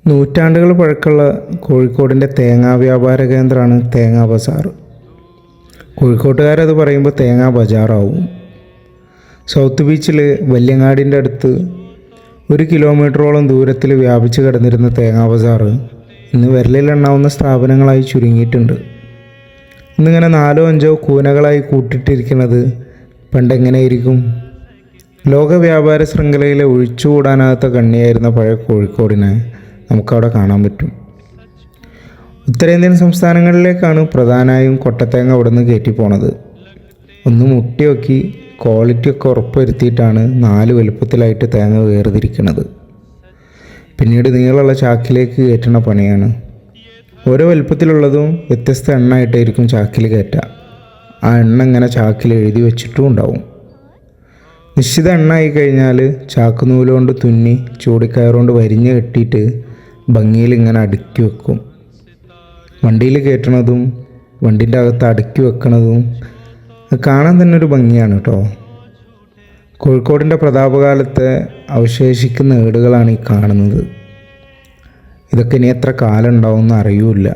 നൂറ്റാണ്ടുകൾ പഴക്കമുള്ള കോഴിക്കോടിൻ്റെ തേങ്ങാ വ്യാപാര കേന്ദ്രമാണ് തേങ്ങാ ബസാർ. കോഴിക്കോട്ടുകാരത് പറയുമ്പോൾ തേങ്ങാ ബജാറാവും. സൗത്ത് ബീച്ചിൽ വല്യങ്ങാടിൻ്റെ അടുത്ത് 1 കിലോമീറ്ററോളം ദൂരത്തിൽ വ്യാപിച്ച് കിടന്നിരുന്ന തേങ്ങാ ബസാർ ഇന്ന് വിരലിലെണ്ണാവുന്ന സ്ഥാപനങ്ങളായി ചുരുങ്ങിയിട്ടുണ്ട്. ഇന്നിങ്ങനെ 4-5 കൂനകളായി കൂട്ടിയിട്ടിരിക്കുന്നത് പണ്ടെങ്ങനെയായിരിക്കും? ലോക വ്യാപാര ശൃംഖലയിലെ ഒഴിച്ചുകൂടാനാകാത്ത കണ്ണിയായിരുന്ന പഴയ കോഴിക്കോടിനെ നമുക്കവിടെ കാണാൻ പറ്റും. ഉത്തരേന്ത്യൻ സംസ്ഥാനങ്ങളിലേക്കാണ് പ്രധാനമായും കൊട്ടത്തേങ്ങ അവിടെ നിന്ന് കയറ്റി പോണത്. ഒന്ന് മുട്ടി നോക്കി ക്വാളിറ്റിയൊക്കെ ഉറപ്പുവരുത്തിയിട്ടാണ് 4 വലുപ്പത്തിലായിട്ട് തേങ്ങ വേർതിരിക്കുന്നത്. പിന്നീട് നീളമുള്ള ചാക്കിലേക്ക് കയറ്റുന്ന പണിയാണ്. ഓരോ വലുപ്പത്തിലുള്ളതും വ്യത്യസ്ത എണ്ണമായിട്ടായിരിക്കും ചാക്കിൽ കയറ്റുക. ആ എണ്ണ ഇങ്ങനെ ചാക്കിൽ എഴുതി വെച്ചിട്ടും ഉണ്ടാവും. നിശ്ചിത എണ്ണ ആയി കഴിഞ്ഞാൽ ചാക്ക് നൂലുകൊണ്ട് തുന്നി ചൂടിക്കയറുകൊണ്ട് വരിഞ്ഞ് കെട്ടിയിട്ട് ഭംഗിയിൽ ഇങ്ങനെ അടുക്കി വെക്കും. വണ്ടിയിൽ കയറ്റണതും വണ്ടിൻ്റെ അകത്ത് അടുക്കി വെക്കണതും കാണാൻ തന്നെ ഒരു ഭംഗിയാണ് കേട്ടോ. കോഴിക്കോടിൻ്റെ പ്രതാപകാലത്തെ അവശേഷിക്കുന്ന ഏടുകളാണ് ഈ കാണുന്നത്. ഇതൊക്കെ ഇനി എത്ര കാലം ഉണ്ടാവുമെന്ന് അറിയില്ല.